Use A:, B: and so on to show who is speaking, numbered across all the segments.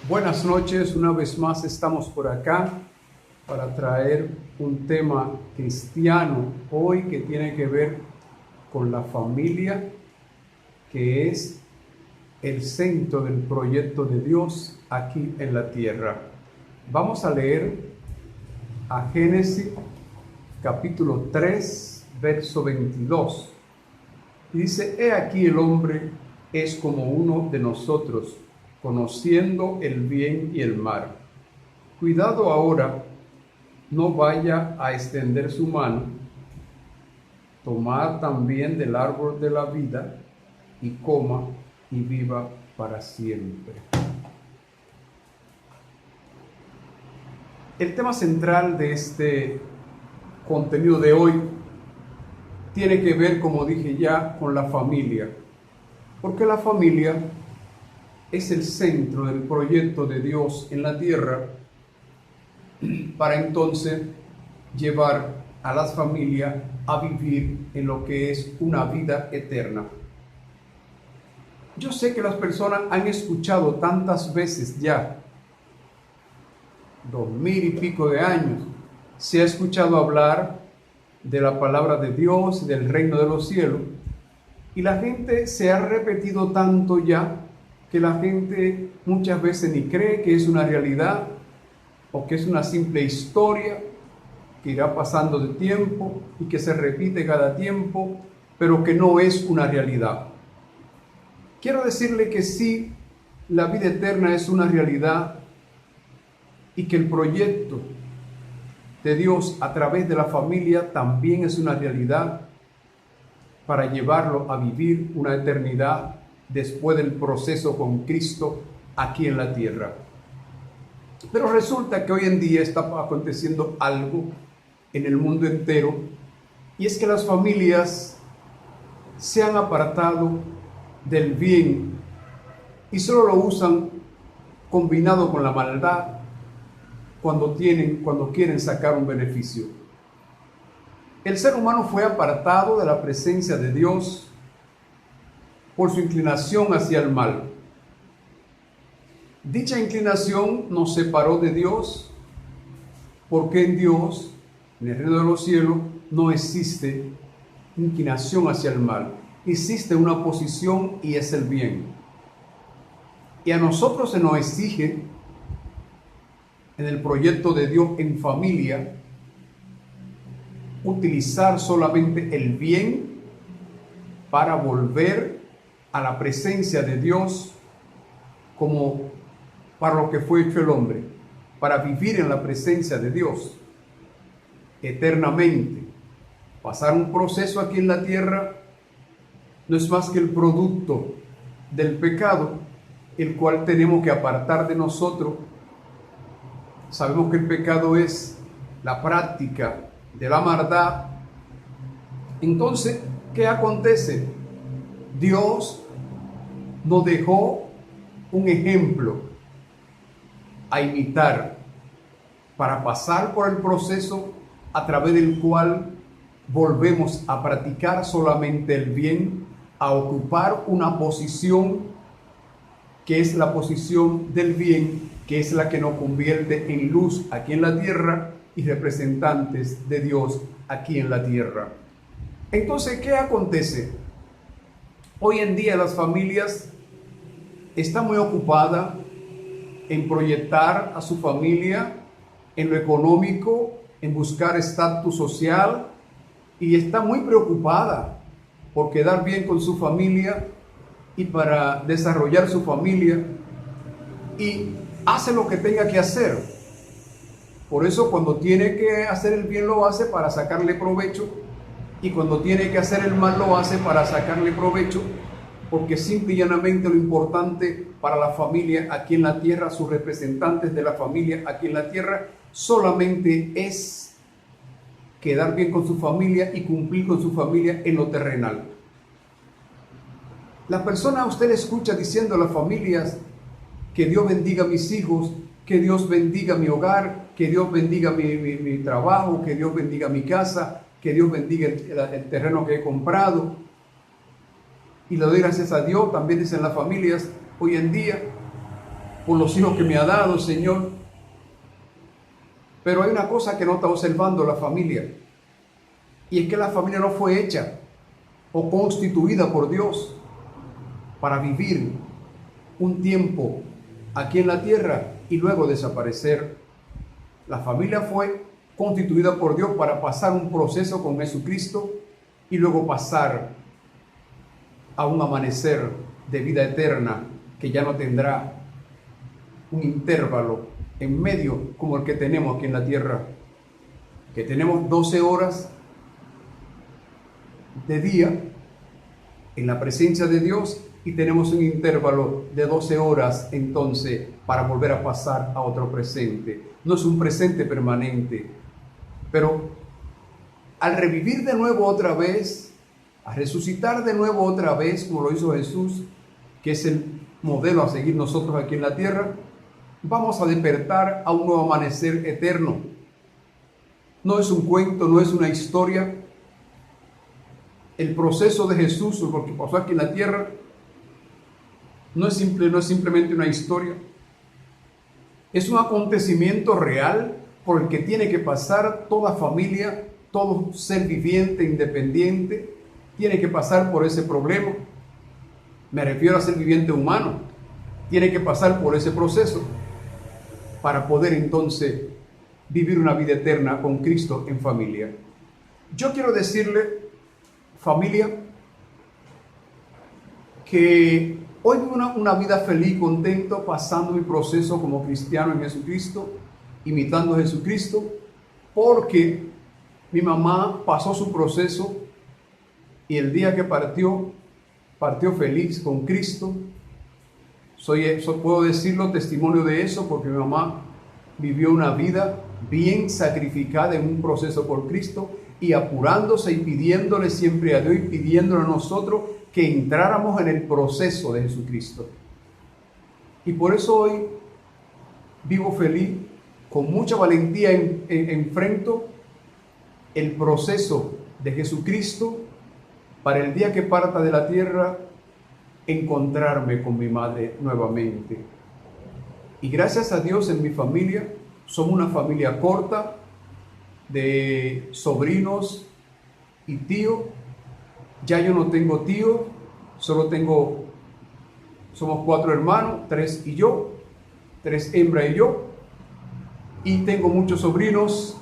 A: Buenas noches, una vez más estamos por acá para traer un tema cristiano hoy que tiene que ver con la familia, que es el centro del proyecto de Dios aquí en la tierra. Vamos a leer a Génesis capítulo 3, verso 22. Y dice: He aquí el hombre es como uno de nosotros, conociendo el bien y el mal. Cuidado ahora, no vaya a extender su mano, tomar también del árbol de la vida y coma y viva para siempre. El tema central de este contenido de hoy tiene que ver, como dije ya, con la familia, porque la familia es el centro del proyecto de Dios en la tierra para entonces llevar a las familias a vivir en lo que es una vida eterna. Yo sé que las personas han escuchado tantas veces ya, 2000 y pico de años, se ha escuchado hablar de la palabra de Dios, del reino de los cielos, y la gente se ha repetido tanto ya que la gente muchas veces ni cree que es una realidad o que es una simple historia que irá pasando de tiempo y que se repite cada tiempo, pero que no es una realidad. Quiero decirle que sí, la vida eterna es una realidad y que el proyecto de Dios a través de la familia también es una realidad para llevarlo a vivir una eternidad después del proceso con Cristo aquí en la tierra. Pero resulta que hoy en día está aconteciendo algo en el mundo entero, y es que las familias se han apartado del bien y solo lo usan combinado con la maldad cuando quieren sacar un beneficio. El ser humano fue apartado de la presencia de Dios por su inclinación hacia el mal. Dicha inclinación nos separó de Dios, porque en Dios, en el reino de los cielos, no existe inclinación hacia el mal. Existe una posición y es el bien. Y a nosotros se nos exige, en el proyecto de Dios en familia, utilizar solamente el bien para volver a la presencia de Dios como para lo que fue hecho el hombre, para vivir en la presencia de Dios eternamente. Pasar un proceso aquí en la tierra no es más que el producto del pecado, el cual tenemos que apartar de nosotros. Sabemos que el pecado es la práctica de la maldad. Entonces, ¿qué acontece? Dios nos dejó un ejemplo a imitar para pasar por el proceso a través del cual volvemos a practicar solamente el bien, a ocupar una posición que es la posición del bien, que es la que nos convierte en luz aquí en la tierra y representantes de Dios aquí en la tierra. Entonces, ¿qué acontece? Hoy en día las familias están muy ocupadas en proyectar a su familia en lo económico, en buscar estatus social, y está muy preocupada por quedar bien con su familia y para desarrollar su familia, y hace lo que tenga que hacer. Por eso cuando tiene que hacer el bien lo hace para sacarle provecho, y cuando tiene que hacer el mal lo hace para sacarle provecho, porque simple y llanamente lo importante para la familia aquí en la tierra, sus representantes de la familia aquí en la tierra, solamente es quedar bien con su familia y cumplir con su familia en lo terrenal. La persona a usted le escucha diciendo a las familias: que Dios bendiga a mis hijos, que Dios bendiga mi hogar, que Dios bendiga mi trabajo, que Dios bendiga mi casa, que Dios bendiga el terreno que he comprado. Y le doy gracias a Dios, también dicen las familias hoy en día. por los hijos que me ha dado, Señor. Pero hay una cosa que no está observando la familia, y es que la familia no fue hecha o constituida por Dios para vivir un tiempo aquí en la tierra y luego desaparecer. La familia fue constituida por Dios para pasar un proceso con Jesucristo y luego pasar a un amanecer de vida eterna que ya no tendrá un intervalo en medio como el que tenemos aquí en la tierra, que tenemos 12 horas de día en la presencia de Dios y tenemos un intervalo de 12 horas entonces para volver a pasar a otro presente. No es un presente permanente, pero al revivir de nuevo otra vez, a resucitar de nuevo otra vez, como lo hizo Jesús, que es el modelo a seguir nosotros aquí en la tierra, vamos a despertar a un nuevo amanecer eterno. No es un cuento, no es una historia. El proceso de Jesús, lo que pasó aquí en la tierra, no es simplemente una historia. Es un acontecimiento real por el que tiene que pasar toda familia, todo ser viviente, independiente, tiene que pasar por ese problema. Me refiero a ser viviente humano. Tiene que pasar por ese proceso para poder entonces vivir una vida eterna con Cristo en familia. Yo quiero decirle, familia, que hoy vivo una vida feliz, contento, pasando mi proceso como cristiano en Jesucristo, imitando a Jesucristo, porque mi mamá pasó su proceso y el día que partió feliz con Cristo. Puedo decirlo, testimonio de eso, porque mi mamá vivió una vida bien sacrificada en un proceso por Cristo y apurándose y pidiéndole siempre a Dios y pidiéndole a nosotros que entráramos en el proceso de Jesucristo. Y por eso hoy vivo feliz, con mucha valentía enfrento el proceso de Jesucristo para el día que parta de la tierra encontrarme con mi madre nuevamente. Y gracias a Dios en mi familia, somos una familia corta de sobrinos y tíos. Ya yo no tengo tío, somos 4 hermanos, 3 y yo, 3 hembras y yo, y tengo muchos sobrinos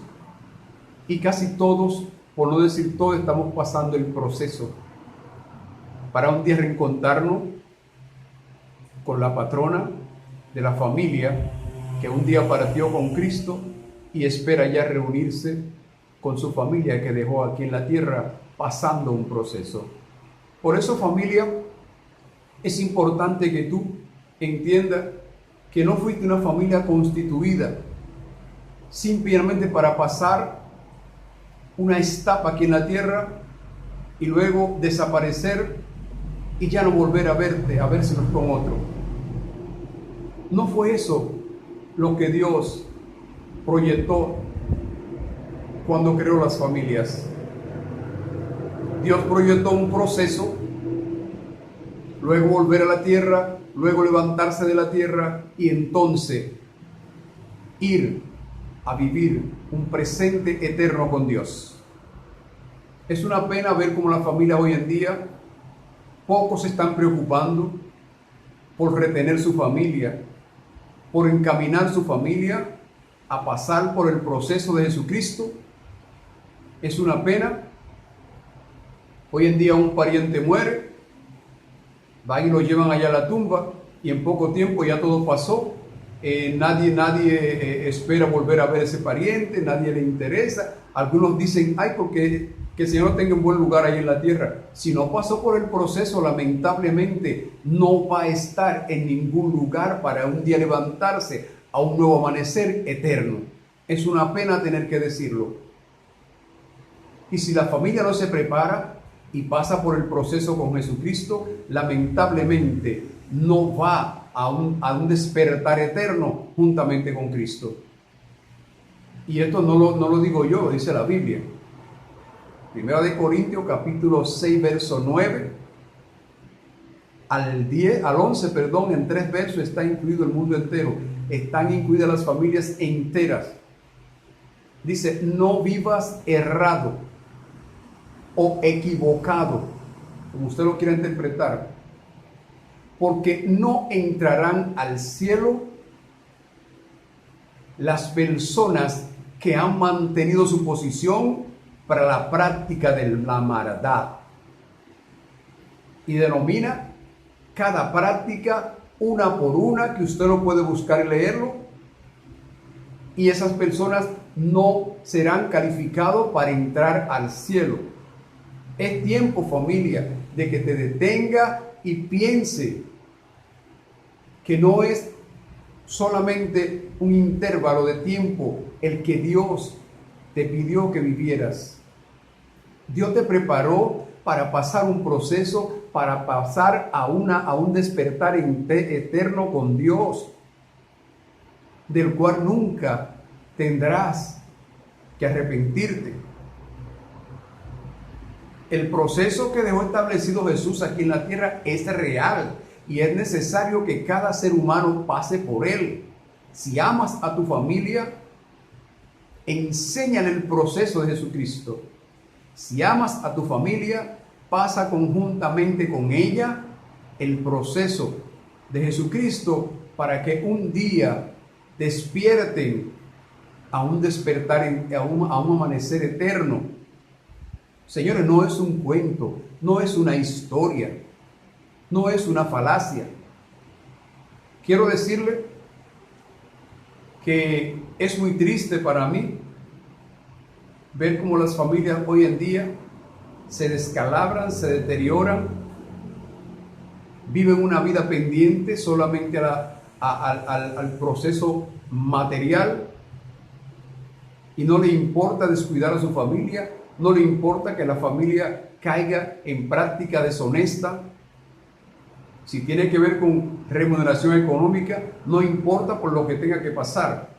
A: y casi todos, por no decir todos, estamos pasando el proceso para un día reencontrarnos con la patrona de la familia que un día partió con Cristo y espera ya reunirse con su familia que dejó aquí en la tierra pasando un proceso. Por eso, familia, es importante que tú entiendas que no fuiste una familia constituida simplemente para pasar una etapa aquí en la tierra y luego desaparecer y ya no volver a verte, a vérsenos con otro. No fue eso lo que Dios proyectó cuando creó las familias. Dios proyectó un proceso, luego volver a la tierra, luego levantarse de la tierra y entonces ir a vivir un presente eterno con Dios. Es una pena ver cómo la familia hoy en día, pocos se están preocupando por retener su familia, por encaminar su familia a pasar por el proceso de Jesucristo. Es una pena. Hoy en día un pariente muere, va y lo llevan allá a la tumba y en poco tiempo ya todo pasó. Nadie espera volver a ver a ese pariente, nadie le interesa. Algunos dicen, ay, porque que el Señor lo tenga en buen lugar ahí en la tierra. Si no pasó por el proceso, lamentablemente no va a estar en ningún lugar para un día levantarse a un nuevo amanecer eterno. Es una pena tener que decirlo. Y si la familia no se prepara y pasa por el proceso con Jesucristo, lamentablemente no va a un despertar eterno juntamente con Cristo. Y esto no lo digo yo, lo dice la Biblia. Primera de Corintios capítulo 6 verso 9. al 11, perdón, en 3 versos está incluido el mundo entero. Están incluidas las familias enteras. Dice, no vivas errado o equivocado, como usted lo quiera interpretar, porque no entrarán al cielo las personas que han mantenido su posición para la práctica de la maldad. Y denomina cada práctica una por una, que usted lo puede buscar y leerlo. Y esas personas no serán calificados para entrar al cielo. Es tiempo, familia, de que te detenga y piense que no es solamente un intervalo de tiempo el que Dios te pidió que vivieras. Dios te preparó para pasar un proceso, para pasar a un despertar eterno con Dios, del cual nunca tendrás que arrepentirte. El proceso que dejó establecido Jesús aquí en la tierra es real y es necesario que cada ser humano pase por él. Si amas a tu familia, enséñale el proceso de Jesucristo. Si amas a tu familia, pasa conjuntamente con ella el proceso de Jesucristo para que un día despierten a un despertar, a un amanecer eterno. Señores, no es un cuento, no es una historia, no es una falacia. Quiero decirle que es muy triste para mí ver cómo las familias hoy en día se descalabran, se deterioran, viven una vida pendiente solamente al proceso material y no le importa descuidar a su familia, no le importa que la familia caiga en práctica deshonesta. Si tiene que ver con remuneración económica, no importa por lo que tenga que pasar.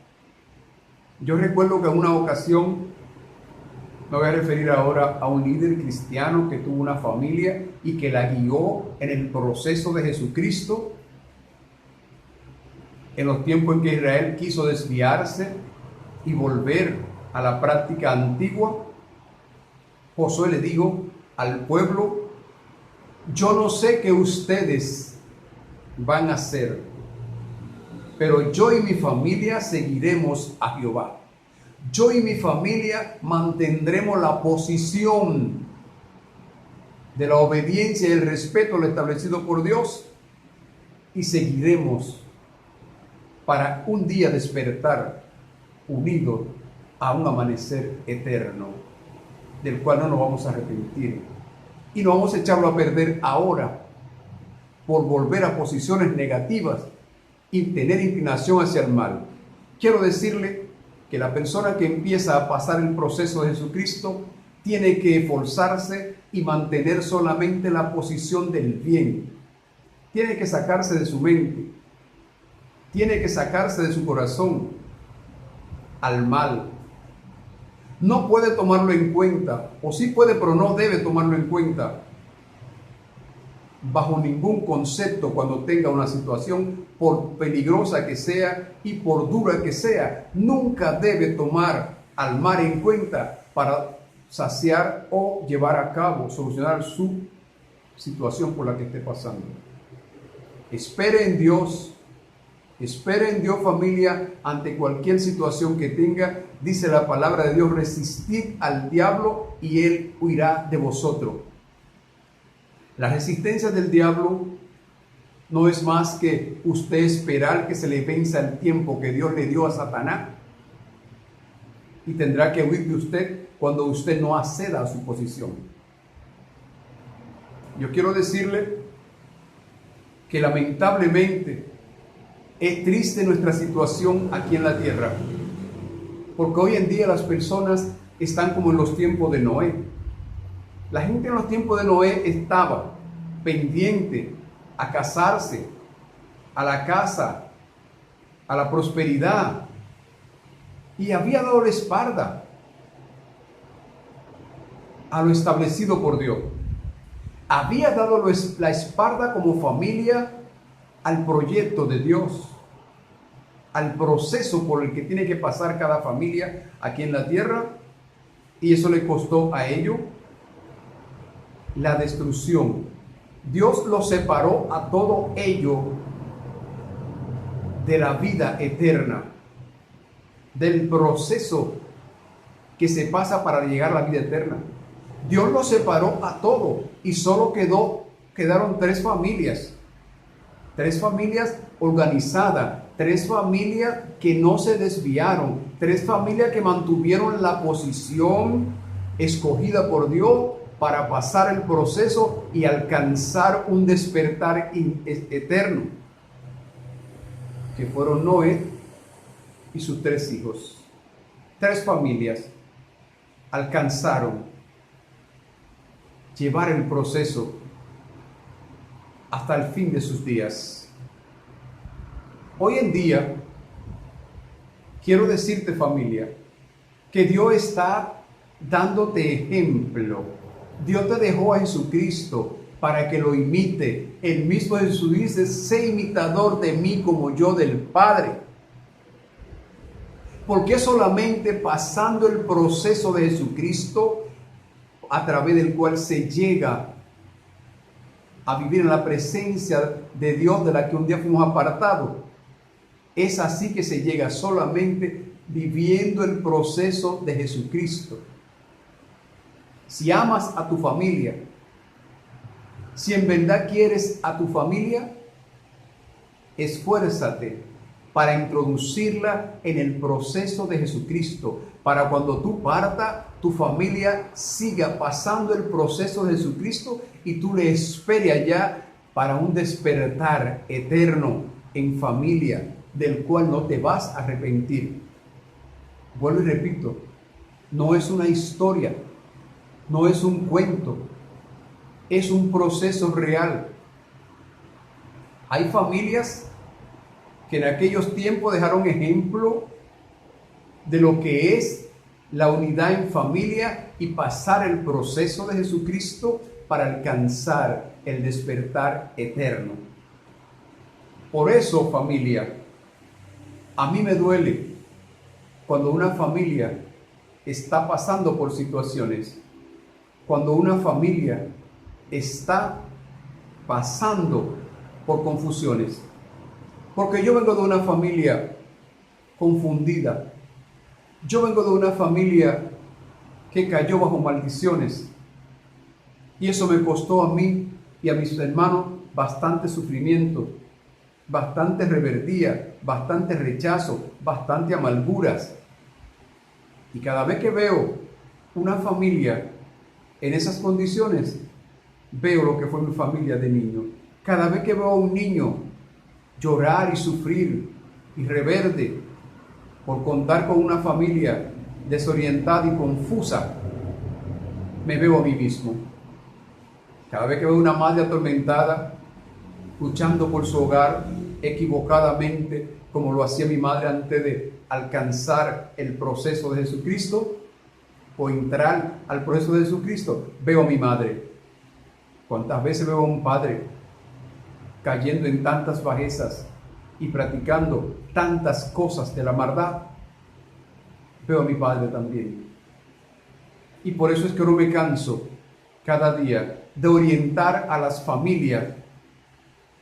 A: Yo recuerdo que en una ocasión, me voy a referir ahora a un líder cristiano que tuvo una familia y que la guió en el proceso de Jesucristo en los tiempos en que Israel quiso desviarse y volver a la práctica antigua. Josué le dijo al pueblo: yo no sé qué ustedes van a hacer, pero yo y mi familia seguiremos a Jehová. Yo y mi familia mantendremos la posición de la obediencia y el respeto al establecido por Dios y seguiremos para un día despertar unidos a un amanecer eterno, del cual no nos vamos a arrepentir. Y no vamos a echarlo a perder ahora por volver a posiciones negativas y tener inclinación hacia el mal. Quiero decirle que la persona que empieza a pasar el proceso de Jesucristo tiene que esforzarse y mantener solamente la posición del bien. Tiene que sacarse de su mente, tiene que sacarse de su corazón al mal. No puede tomarlo en cuenta, o sí puede, pero no debe tomarlo en cuenta bajo ningún concepto cuando tenga una situación, por peligrosa que sea y por dura que sea. Nunca debe tomar al mal en cuenta para saciar o llevar a cabo, solucionar su situación por la que esté pasando. Espere en Dios, familia, ante cualquier situación que tenga. Dice la palabra de Dios: resistid al diablo y él huirá de vosotros. La resistencia del diablo no es más que usted esperar que se le venza el tiempo que Dios le dio a Satanás, y tendrá que huir de usted cuando usted no acceda a su posición. Yo quiero decirle que lamentablemente es triste nuestra situación aquí en la tierra, porque hoy en día las personas están como en los tiempos de Noé. La gente en los tiempos de Noé estaba pendiente a casarse, a la casa, a la prosperidad, y había dado la espalda a lo establecido por Dios. había dado la espalda como familia al proyecto de Dios, al proceso por el que tiene que pasar cada familia aquí en la tierra, y eso le costó a ellos la destrucción. Dios los separó a todo ello de la vida eterna, del proceso que se pasa para llegar a la vida eterna. Dios los separó a todo y solo quedaron tres familias organizadas, tres familias que no se desviaron, tres familias que mantuvieron la posición escogida por Dios para pasar el proceso y alcanzar un despertar eterno, que fueron Noé y sus tres hijos. Tres familias alcanzaron llevar el proceso hasta el fin de sus días. Hoy en día, quiero decirte, familia, que Dios está dándote ejemplo. Dios te dejó a Jesucristo para que lo imite. El mismo Jesús dice: sé imitador de mí como yo del Padre. Porque solamente pasando el proceso de Jesucristo, a través del cual se llega a vivir en la presencia de Dios de la que un día fuimos apartados, es así que se llega, solamente viviendo el proceso de Jesucristo. Si amas a tu familia, si en verdad quieres a tu familia, esfuérzate para introducirla en el proceso de Jesucristo, para cuando tú partas, tu familia siga pasando el proceso de Jesucristo y tú le esperes allá para un despertar eterno en familia, del cual no te vas a arrepentir. Vuelvo y repito, no es una historia, no es un cuento, es un proceso real. Hay familias que en aquellos tiempos dejaron ejemplo de lo que es la unidad en familia y pasar el proceso de Jesucristo para alcanzar el despertar eterno. Por eso, familia, a mí me duele cuando una familia está pasando por situaciones, cuando una familia está pasando por confusiones. Porque yo vengo de una familia confundida. Yo vengo de una familia que cayó bajo maldiciones. Y eso me costó a mí y a mis hermanos bastante sufrimiento, bastante rebeldía, bastante rechazo, bastante amarguras. Y cada vez que veo una familia en esas condiciones, veo lo que fue mi familia de niño. Cada vez que veo a un niño llorar y sufrir y rebelde por contar con una familia desorientada y confusa, me veo a mí mismo. Cada vez que veo una madre atormentada, luchando por su hogar equivocadamente, como lo hacía mi madre antes de alcanzar el proceso de Jesucristo o entrar al proceso de Jesucristo, veo a mi madre. ¿Cuántas veces veo a un padre cayendo en tantas bajezas y practicando tantas cosas de la maldad? Veo a mi padre también. Y por eso es que no me canso cada día de orientar a las familias,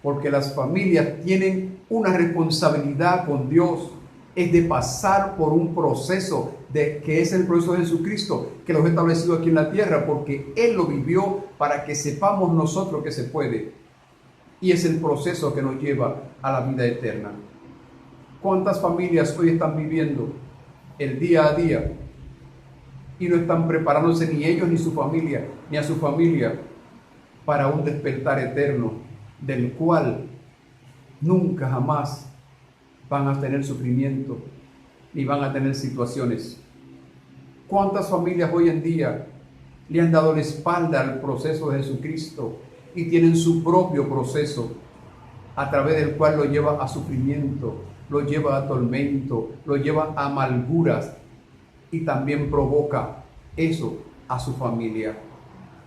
A: porque las familias tienen una responsabilidad con Dios, es de pasar por un proceso que es el proceso de Jesucristo, que lo ha establecido aquí en la tierra, porque Él lo vivió para que sepamos nosotros que se puede. Y es el proceso que nos lleva a la vida eterna. ¿Cuántas familias hoy están viviendo el día a día y no están preparándose ni ellos ni su familia, ni a su familia, para un despertar eterno, del cual nunca jamás van a tener sufrimiento ni van a tener situaciones? ¿Cuántas familias hoy en día le han dado la espalda al proceso de Jesucristo y tienen su propio proceso, a través del cual lo lleva a sufrimiento, lo lleva a tormento, lo lleva a amarguras, y también provoca eso a su familia?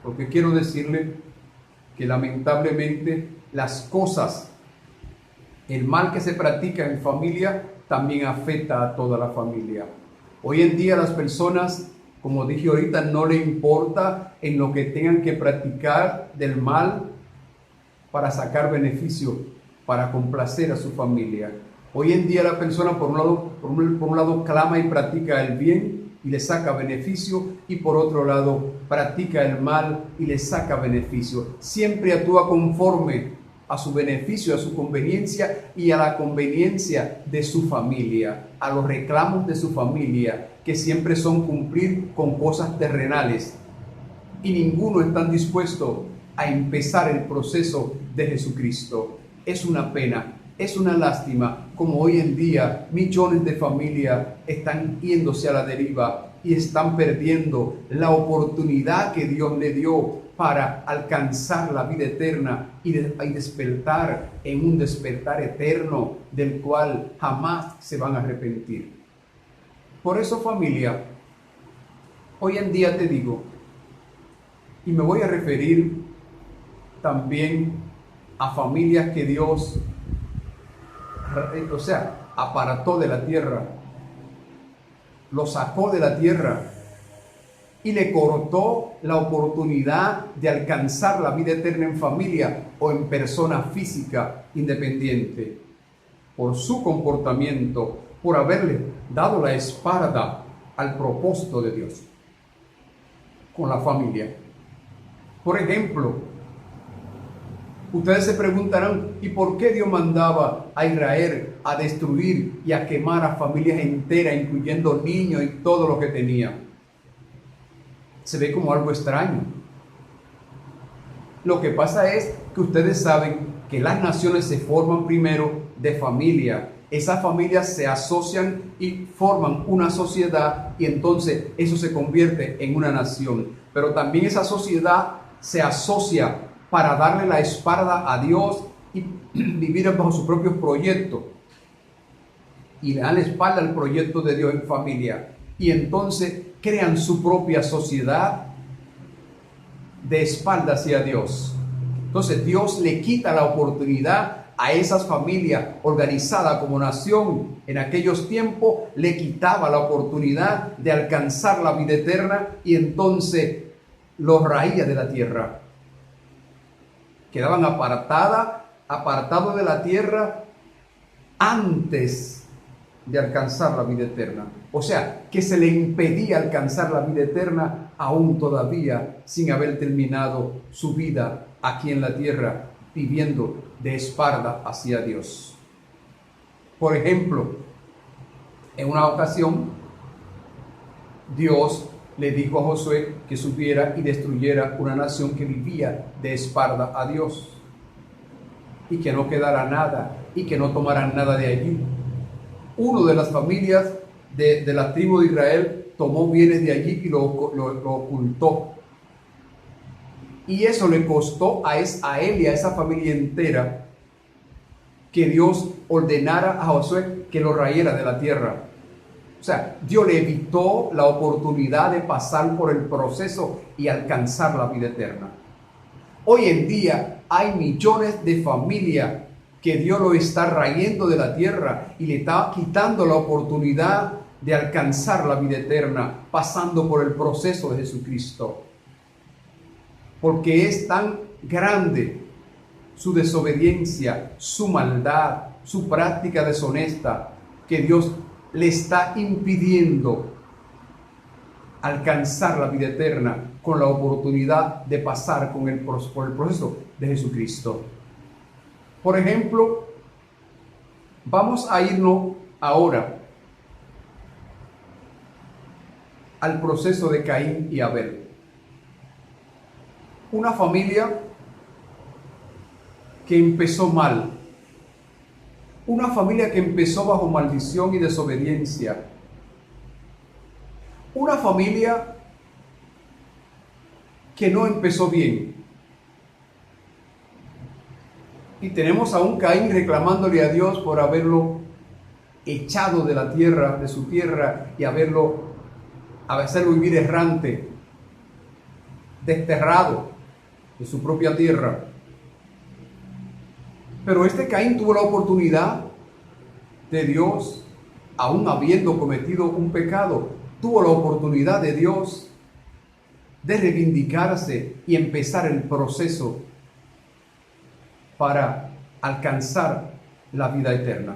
A: Porque quiero decirle que lamentablemente las cosas, el mal que se practica en familia también afecta a toda la familia. Hoy en día las personas, como dije ahorita, no le importa en lo que tengan que practicar del mal para sacar beneficio, para complacer a su familia. Hoy en día la persona por un lado clama y practica el bien y le saca beneficio, y por otro lado practica el mal y le saca beneficio. Siempre actúa conforme a su beneficio, a su conveniencia y a la conveniencia de su familia, a los reclamos de su familia, que siempre son cumplir con cosas terrenales. Y ninguno está dispuesto a empezar el proceso de Jesucristo. Es una pena, es una lástima como hoy en día millones de familias están yéndose a la deriva y están perdiendo la oportunidad que Dios le dio para alcanzar la vida eterna y despertar en un despertar eterno del cual jamás se van a arrepentir. Por eso, familia, hoy en día te digo, y me voy a referir también a familias que Dios, apartó de la tierra, lo sacó de la tierra y le cortó la oportunidad de alcanzar la vida eterna en familia o en persona física independiente, por su comportamiento, por haberle dado la espalda al propósito de Dios con la familia. Por ejemplo, ustedes se preguntarán, ¿y por qué Dios mandaba a Israel a destruir y a quemar a familias enteras, incluyendo niños y todo lo que tenía? Se ve como algo extraño. Lo que pasa es que ustedes saben que las naciones se forman primero de familia. Esas familias se asocian y forman una sociedad, y entonces eso se convierte en una nación. Pero también esa sociedad se asocia para darle la espalda a Dios y vivir bajo sus propios proyectos. Y le dan la espalda al proyecto de Dios en familia. Y entonces crean su propia sociedad de espalda hacia Dios. Entonces Dios le quita la oportunidad a esas familias organizadas como nación. En aquellos tiempos le quitaba la oportunidad de alcanzar la vida eterna, y entonces los raía de la tierra. Quedaban apartados de la tierra antes de alcanzar la vida eterna. O sea, que se le impedía alcanzar la vida eterna aún todavía sin haber terminado su vida aquí en la tierra, viviendo de espalda hacia Dios. Por ejemplo, en una ocasión, Dios le dijo a Josué que subiera y destruyera una nación que vivía de espalda a Dios, y que no quedara nada, y que no tomaran nada de allí. Uno de las familias de la tribu de Israel tomó bienes de allí y lo ocultó. Y eso le costó a él y a esa familia entera que Dios ordenara a Josué que lo rayara de la tierra. O sea, Dios le evitó la oportunidad de pasar por el proceso y alcanzar la vida eterna. Hoy en día hay millones de familias que Dios lo está rayando de la tierra y le está quitando la oportunidad de alcanzar la vida eterna, pasando por el proceso de Jesucristo. Porque es tan grande su desobediencia, su maldad, su práctica deshonesta, que Dios le está impidiendo alcanzar la vida eterna con la oportunidad de pasar por el proceso de Jesucristo. Por ejemplo, vamos a irnos ahora al proceso de Caín y Abel. Una familia que empezó mal. Una familia que empezó bajo maldición y desobediencia. Una familia que no empezó bien. Y tenemos a un Caín reclamándole a Dios por haberlo echado de la tierra, de su tierra, y hacerlo vivir errante, desterrado. de su propia tierra. Pero este Caín tuvo la oportunidad de Dios, aún habiendo cometido un pecado, tuvo la oportunidad de Dios de reivindicarse y empezar el proceso para alcanzar la vida eterna.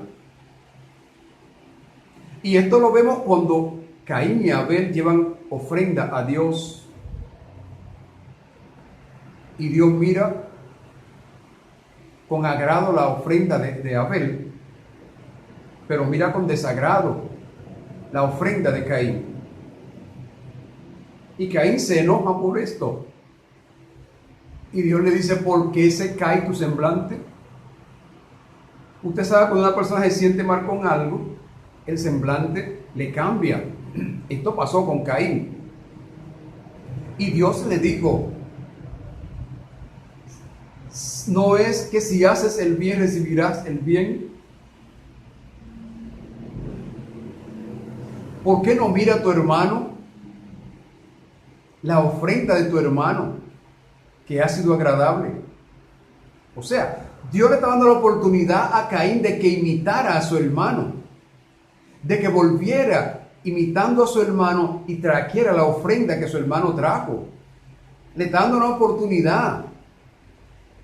A: Y esto lo vemos cuando Caín y Abel llevan ofrenda a Dios. Y Dios mira con agrado la ofrenda de Abel, pero mira con desagrado la ofrenda de Caín. Y Caín se enoja por esto. Y Dios le dice: ¿por qué se cae tu semblante? Usted sabe, cuando una persona se siente mal con algo, el semblante le cambia. Esto pasó con Caín. Y Dios le dijo: ¿no es que si haces el bien recibirás el bien? ¿Por qué no mira a tu hermano la ofrenda de tu hermano, que ha sido agradable? O sea, Dios le está dando la oportunidad a Caín de que imitara a su hermano, de que volviera imitando a su hermano y trajera la ofrenda que su hermano trajo. Le está dando una oportunidad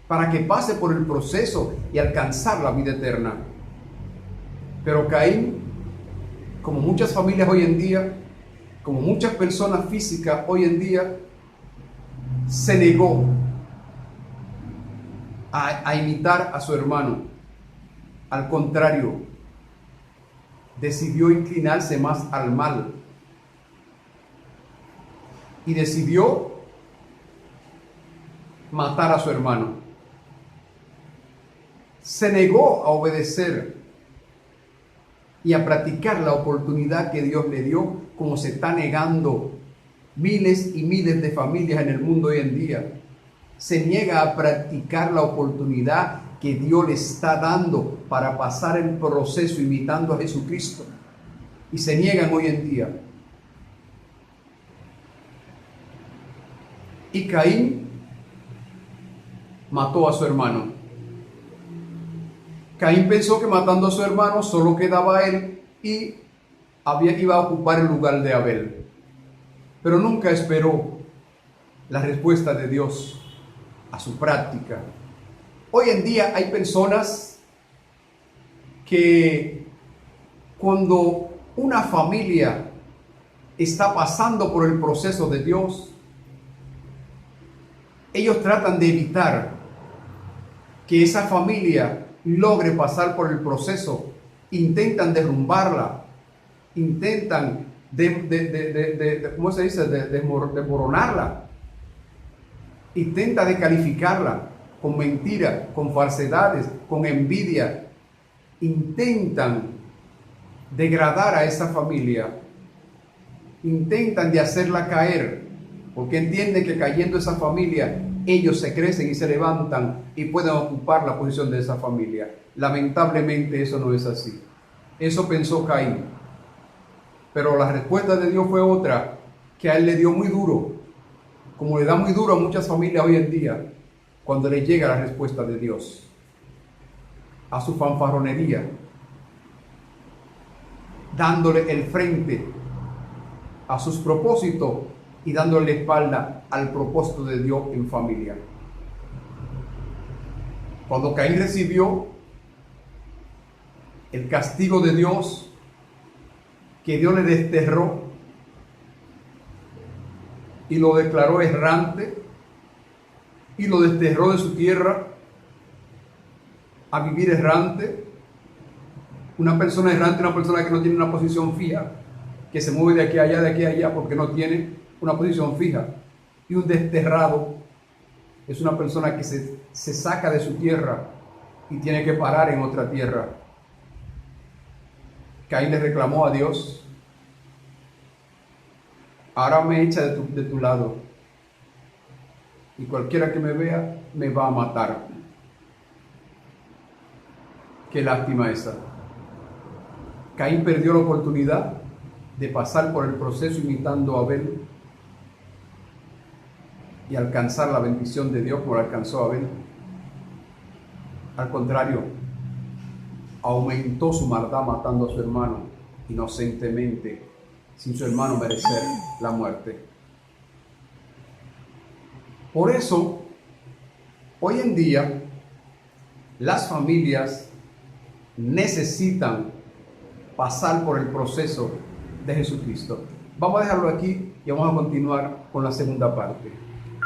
A: para que pase por el proceso y alcanzar la vida eterna. Pero Caín, como muchas familias hoy en día, como muchas personas físicas hoy en día, se negó a imitar a su hermano. Al contrario, decidió inclinarse más al mal y decidió matar a su hermano. Se negó a obedecer y a practicar la oportunidad que Dios le dio, como se está negando miles y miles de familias en el mundo hoy en día. Se niega a practicar la oportunidad que Dios le está dando para pasar el proceso imitando a Jesucristo. Y se niegan hoy en día. Y Caín mató a su hermano. Caín pensó que matando a su hermano solo quedaba él y iba a ocupar el lugar de Abel. Pero nunca esperó la respuesta de Dios a su práctica. Hoy en día hay personas que cuando una familia está pasando por el proceso de Dios, ellos tratan de evitar que esa familia logre pasar por el proceso. Intentan derrumbarla, intentan ¿cómo se dice? Desmoronarla. Intenta descalificarla con mentiras, con falsedades, con envidia. Intentan degradar a esa familia. Intentan de hacerla caer, porque entienden que cayendo esa familia, ellos se crecen y se levantan y pueden ocupar la posición de esa familia. Lamentablemente eso no es así. Eso pensó Caín. Pero la respuesta de Dios fue otra, que a él le dio muy duro, como le da muy duro a muchas familias hoy en día, cuando le llega la respuesta de Dios a su fanfarronería, dándole el frente a sus propósitos y dándole la espalda al propósito de Dios en familia. Cuando Caín recibió el castigo de Dios, que Dios le desterró y lo declaró errante y lo desterró de su tierra a vivir errante. Una persona errante, una persona que no tiene una posición fija, que se mueve de aquí a allá, de aquí a allá, porque no tiene una posición fija. Y un desterrado es una persona que se saca de su tierra y tiene que parar en otra tierra. Caín le reclamó a Dios: ahora me echa de tu lado, y cualquiera que me vea me va a matar. Qué lástima esa. Caín perdió la oportunidad de pasar por el proceso imitando a Abel. y alcanzar la bendición de Dios como la alcanzó Abel. Al contrario, aumentó su maldad matando a su hermano inocentemente, sin su hermano merecer la muerte. Por eso, hoy en día, las familias necesitan pasar por el proceso de Jesucristo. Vamos a dejarlo aquí y vamos a continuar con la segunda parte.